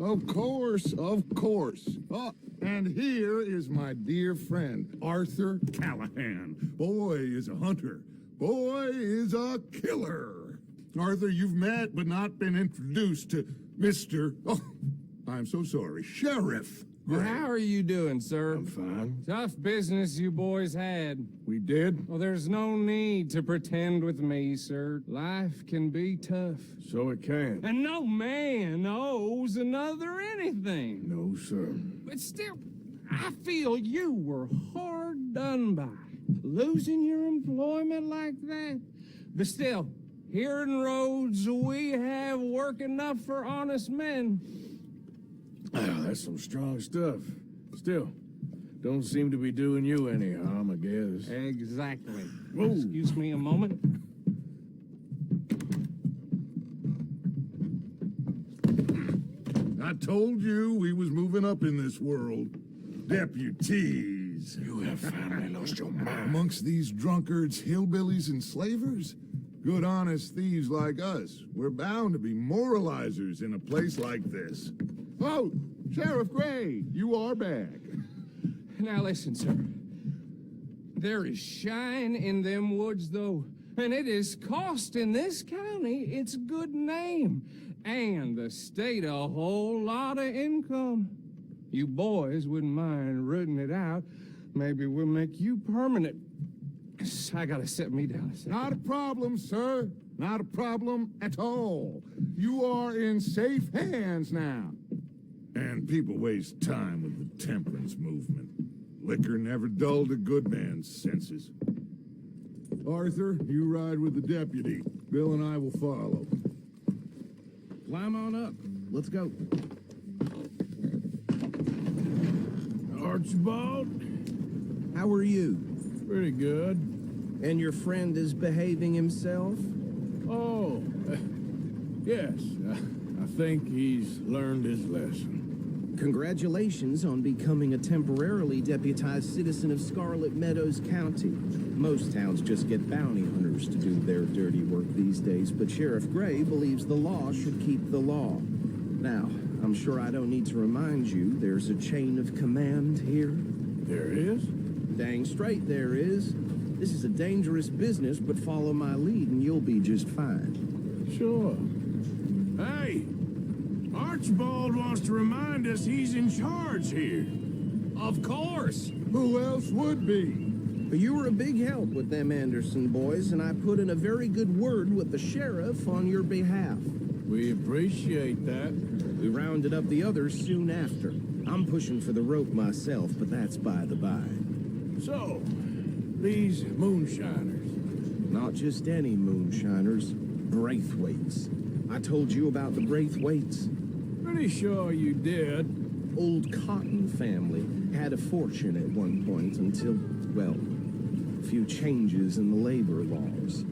Of course, of course. Oh, and here is my dear friend, Arthur Callahan. Boy is a hunter. Boy is a killer. Arthur, you've met but not been introduced to Mr. Oh, I'm so sorry, Sheriff Gray. Well, how are you doing, sir? I'm fine. Tough business you boys had. We did? Well, there's no need to pretend with me, sir. Life can be tough. So it can. And no man owes another anything. No, sir. But still, I feel you were hard done by. Losing your employment like that. But still, here in Rhodes, we have work enough for honest men. That's some strong stuff. Still, don't seem to be doing you any harm, I guess. Exactly. Whoa. Excuse me a moment. I told you we was moving up in this world. Deputies. You have finally lost your mind. Amongst these drunkards, hillbillies, and slavers? Good honest thieves like us. We're bound to be moralizers in a place like this. Oh, Sheriff Gray, you are back. Now listen, sir. There is shine in them woods, though, and it is costing this county its good name, and the state a whole lot of income. You boys wouldn't mind rooting it out. Maybe we'll make you permanent. I gotta set me down a second. Not a problem, sir. Not a problem at all. You are in safe hands now. And people waste time with the temperance movement. Liquor never dulled a good man's senses. Arthur, you ride with the deputy. Bill and I will follow. Climb on up. Let's go. Archibald? How are you? Pretty good. And your friend is behaving himself? Oh, yes. I think he's learned his lesson. Congratulations on becoming a temporarily deputized citizen of Scarlet Meadows County. Most towns just get bounty hunters to do their dirty work these days, but Sheriff Gray believes the law should keep the law. Now, I'm sure I don't need to remind you there's a chain of command here. There is? Dang straight there is. This is a dangerous business, but follow my lead and you'll be just fine. Sure. Hey! Archibald wants to remind us he's in charge here. Of course. Who else would be? You were a big help with them Anderson boys, and I put in a very good word with the sheriff on your behalf. We appreciate that. We rounded up the others soon after. I'm pushing for the rope myself, but that's by the by. So, these moonshiners. Not just any moonshiners, Braithwaites. I told you about the Braithwaites. Pretty sure you did. Old Cotton family had a fortune at one point until, well, a few changes in the labor laws.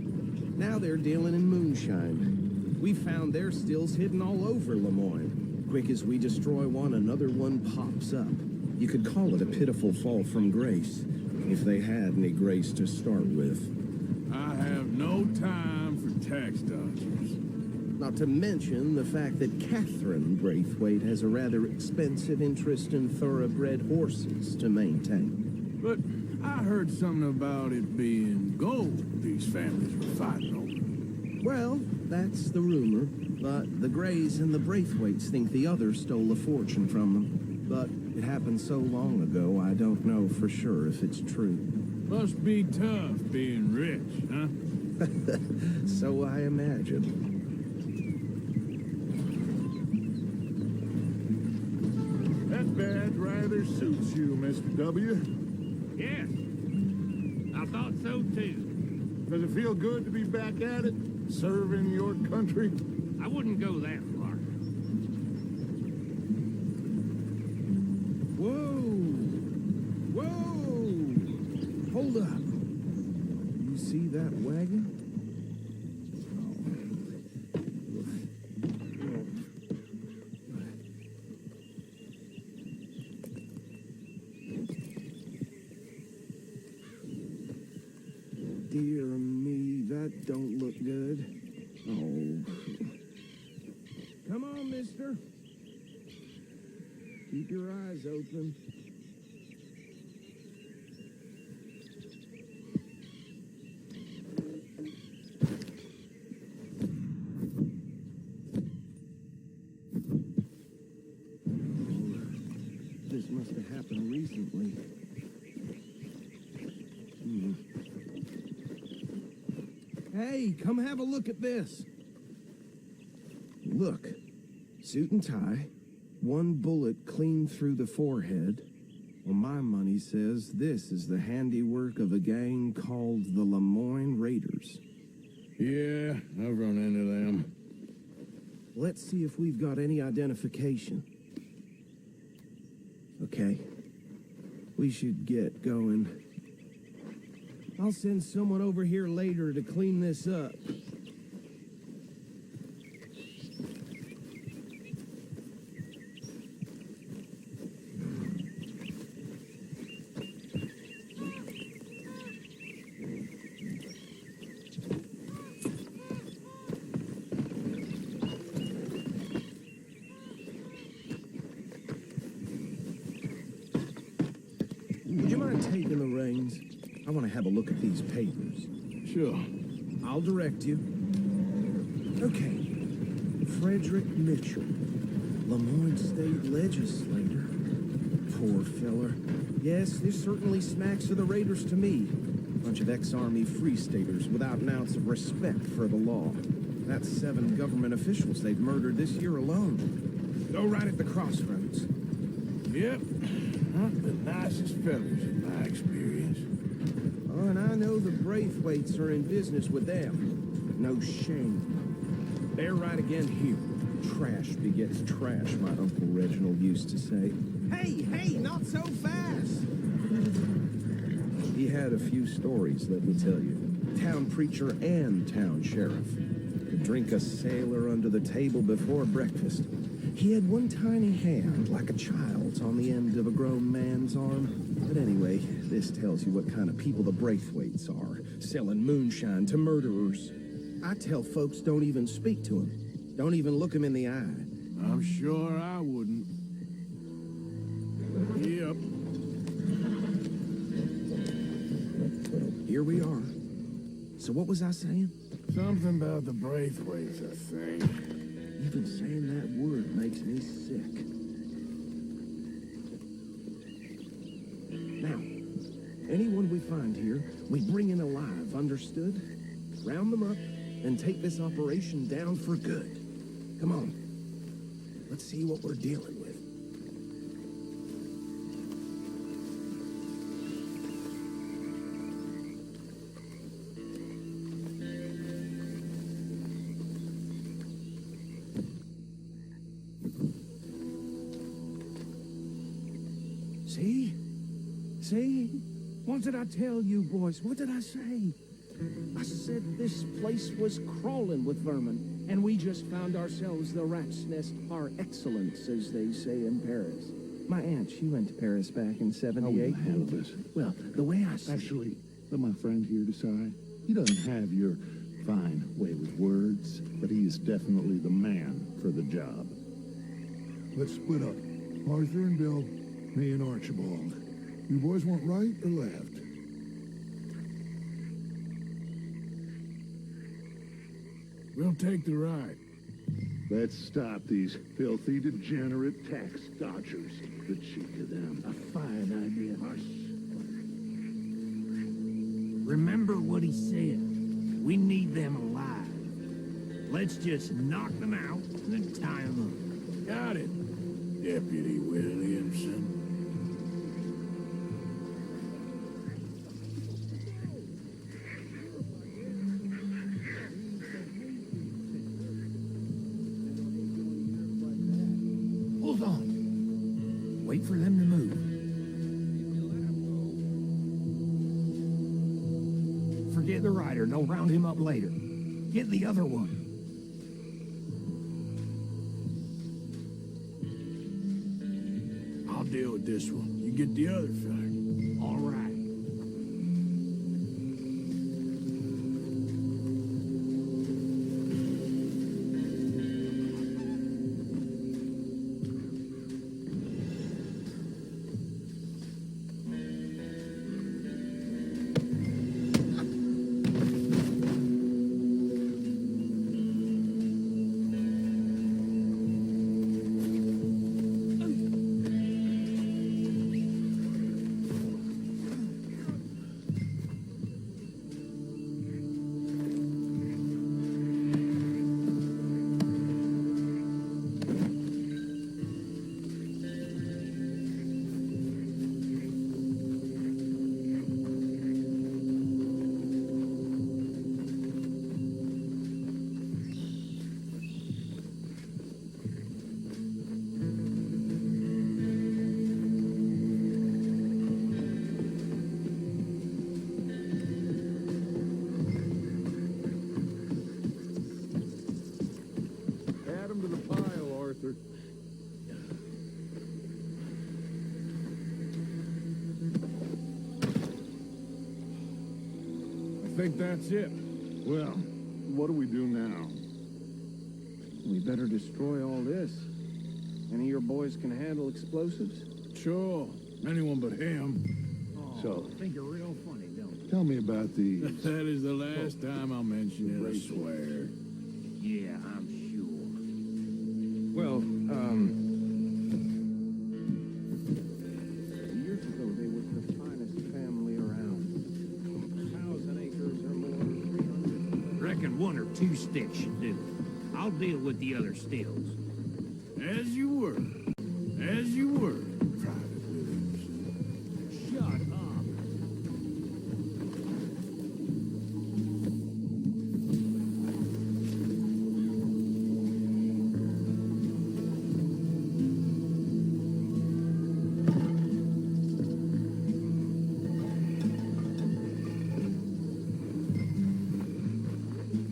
Now they're dealing in moonshine. We found their stills hidden all over Lemoyne. Quick as we destroy one, another one pops up. You could call it a pitiful fall from grace, if they had any grace to start with. I have no time for tax dodgers. Not to mention the fact that Catherine Braithwaite has a rather expensive interest in thoroughbred horses to maintain. But I heard something about it being gold these families were fighting over. Well, that's the rumor, but the Grays and the Braithwaites think the other stole a fortune from them. But it happened so long ago, I don't know for sure if it's true. Must be tough being rich, huh? So I imagine. That badge rather suits you, Mr. W. Yes. I thought so, too. Does it feel good to be back at it, serving your country? I wouldn't go that far. Whoa! Whoa! Hold up. You see that wagon? Dear me, that don't look good. Oh. Come on, mister. Keep your eyes open. This must have happened recently. Hey, come have a look at this. Look, suit and tie, one bullet clean through the forehead. Well, my money says this is the handiwork of a gang called the Lemoyne Raiders. Yeah, I've run into them. Let's see if we've got any identification. Okay, we should get going. I'll send someone over here later to clean this up. Would you mind taking the reins? I want to have a look at these papers. Sure. I'll direct you. Okay. Frederick Mitchell, Lemoyne State Legislator. Poor feller. Yes, this certainly smacks of the Raiders to me. Bunch of ex-Army Free Staters without an ounce of respect for the law. That's 7 government officials they've murdered this year alone. Go right at the crossroads. Yep. Not the nicest fellas in my experience. Oh, and I know the Braithwaites are in business with them. No shame. They're right again here. Trash begets trash, my Uncle Reginald used to say. Hey, hey, not so fast! He had a few stories, let me tell you. Town preacher and town sheriff. Could drink a sailor under the table before breakfast. He had one tiny hand, like a child's, on the end of a grown man's arm. But anyway, this tells you what kind of people the Braithwaites are, selling moonshine to murderers. I tell folks don't even speak to him. Don't even look him in the eye. I'm sure I wouldn't. Yep. Here we are. So what was I saying? Something about the Braithwaites, I think. Even saying that word makes me sick. Now, anyone we find here, we bring in alive, understood? Round them up and take this operation down for good. Come on. Let's see what we're dealing with. See? See? What did I tell you, boys? What did I say? I said this place was crawling with vermin, and we just found ourselves the rat's nest par excellence, as they say in Paris. My aunt, she went to Paris back in '78. How will you handle this? Well, the way I see Actually, let my friend here decide. He doesn't have your fine way with words, but he is definitely the man for the job. Let's split up. Arthur and Bill, me and Archibald. You boys want right or left? We'll take the ride. Let's stop these filthy, degenerate tax dodgers. The cheek of them. A fine idea. Remember what he said. We need them alive. Let's just knock them out and then tie them up. Got it, Deputy Williamson. Hold on. Wait for them to move. Forget the rider. They'll round him up later. Get the other one. I'll deal with this one. You get the other fella. All right. think that's it. Well, what do we do now? We better destroy all this. Any of your boys can handle explosives? Sure. Anyone but him. So, Think you're real funny, don't you? tell me about these. That is the last time I'll mention it, I swear. Yeah, I'm sure. Well, years ago they were the finest family around. 1,000 acres or more, 300. Reckon 1 or 2 sticks should do it. I'll deal with the other stills. As you were. As you were, Private Williamson. Shut up.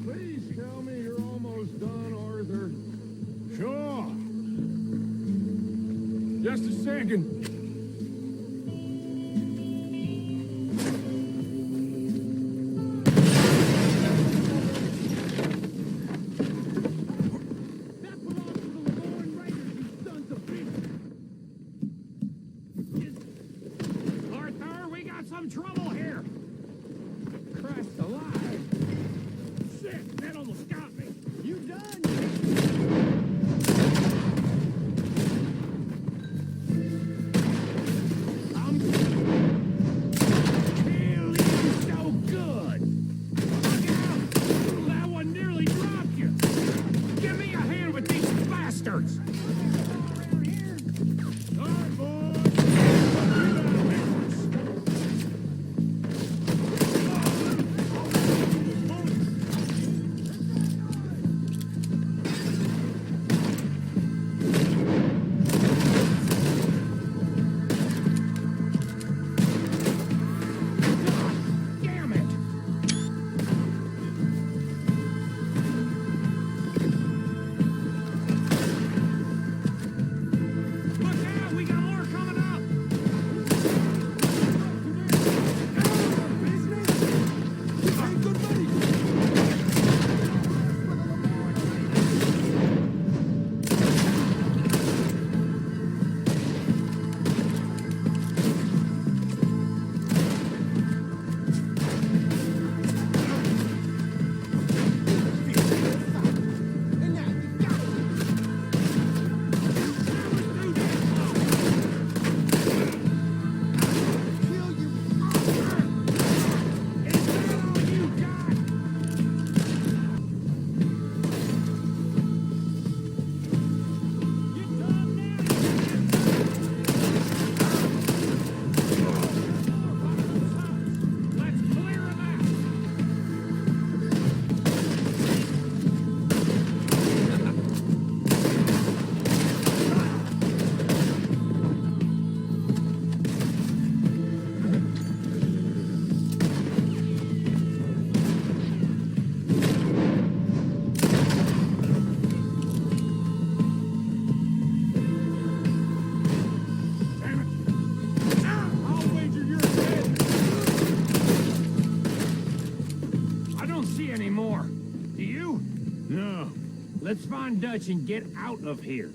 Please tell me you're almost done, Arthur. Sure. Just a second. That belongs to the Lord Raiders, you sons of bitches! Arthur, we got some trouble here! Christ alive! Shit, that almost got me! You done? I'm feeling so good! Look out! That one nearly dropped you! Give me a hand with these bastards! All right, boys. Damn it! Look out! We got more coming up! Is that all you got? You done now? Let's clear 'em out. Damn it. I'll wager you're dead. I don't see any more. Do you? No, Let's find Dutch and get out of here.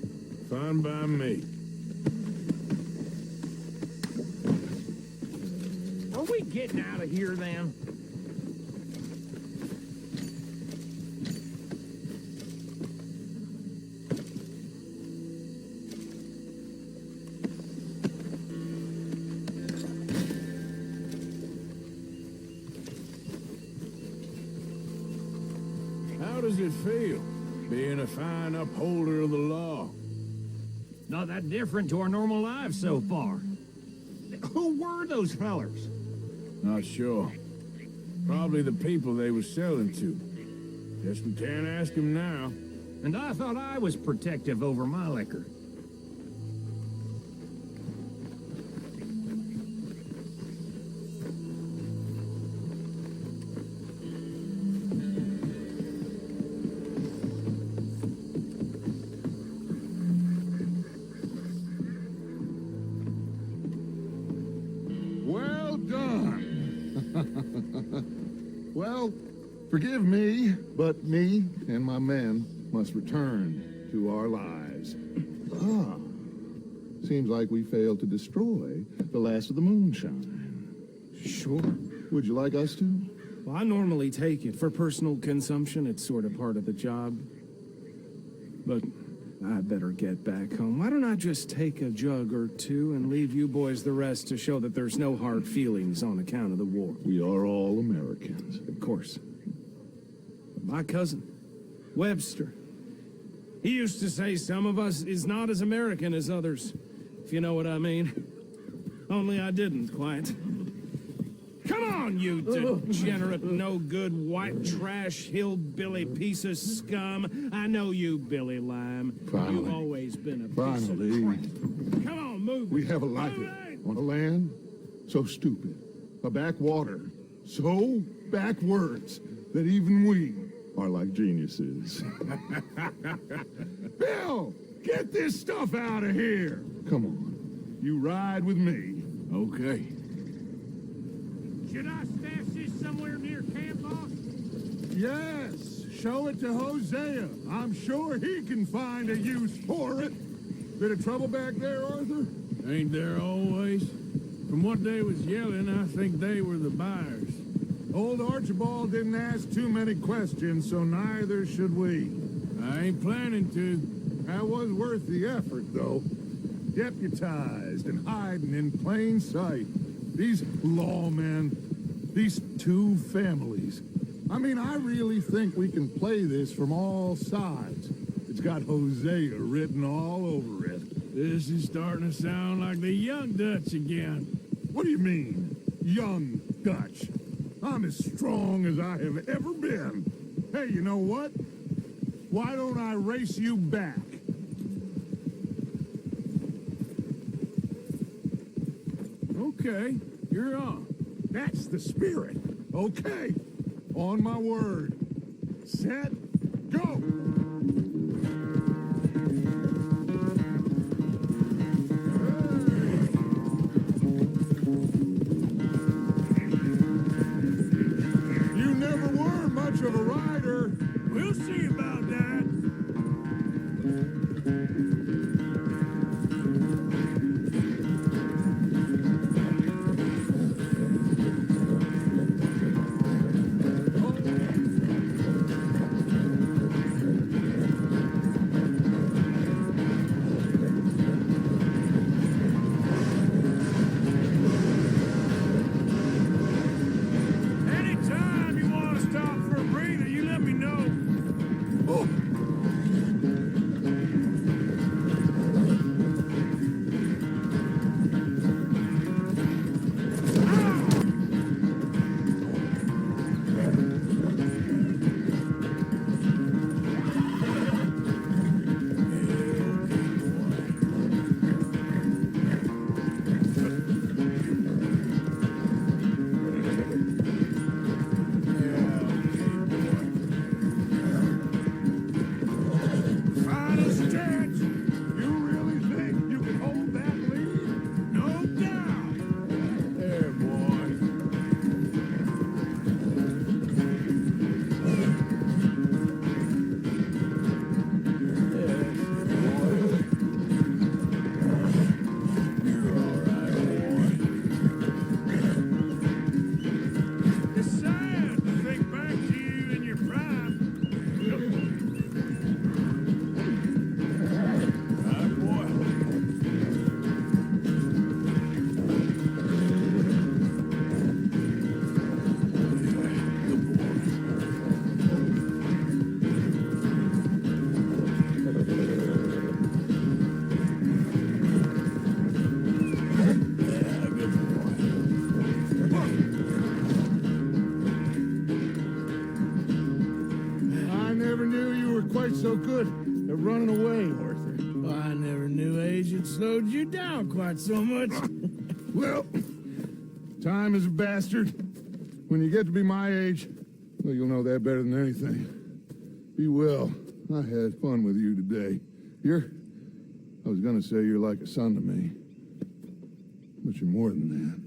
fine by me. Are we getting out of here then? How does it feel, being a fine upholder of the law? Not that different to our normal lives so far. Who were those fellers? Not sure. Probably the people they were selling to. Guess we can't ask them now. And I thought I was protective over my liquor. Well done. Well Forgive me, but me and my men must return to our lives. Ah, seems like we failed to destroy the last of the moonshine. Sure. Would you like us to? Well, I normally take it. For personal consumption, it's sort of part of the job. But I better get back home. Why don't I just take a jug or two and leave you boys the rest to show that there's no hard feelings on account of the war? We are all Americans. Of course. My cousin, Webster, he used to say some of us is not as American as others, if you know what I mean. Only I didn't quite. Come on, you degenerate, no-good, white trash, hillbilly piece of scum. I know you, Billy Lime. Finally. You've always been a piece Finally. of crap. Come on, move. We have a life on a land so stupid, a backwater so backwards that even we are like geniuses. Bill, get this stuff out of here. Come on, you ride with me. Okay. Should I stash this somewhere near camp, boss? Yes, show it to Hosea. I'm sure he can find a use for it. Bit of trouble back there, Arthur? Ain't there always? From what they was yelling, I think they were the buyers. Old Archibald didn't ask too many questions, so neither should we. I ain't planning to. That was worth the effort, though. Deputized and hiding in plain sight. These lawmen, these two families. I mean, I really think we can play this from all sides. It's got Hosea written all over it. This is starting to sound like the Young Dutch again. What do you mean, young Dutch? I'm as strong as I have ever been. Hey, you know what? Why don't I race you back? Okay, you're on. That's the spirit. Okay, on my word. Set, go! You never were much of a rider. We'll see about that. Anytime you want to stop for a breather, you let me know. Oh. Final stretch. You really think you can hold that lead? No doubt. There, boy. It's sad to think back to you in your prime. Ah, boy. Good boy. Yeah, good boy. I never knew you were quite so good at running away, Arthur. Well, I never knew age had slowed you down quite so much. Well, time is a bastard. When you get to be my age, well, you'll know that better than anything. Be well. I had fun with you today. I was gonna say you're like a son to me, but you're more than that.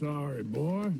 sorry, boy.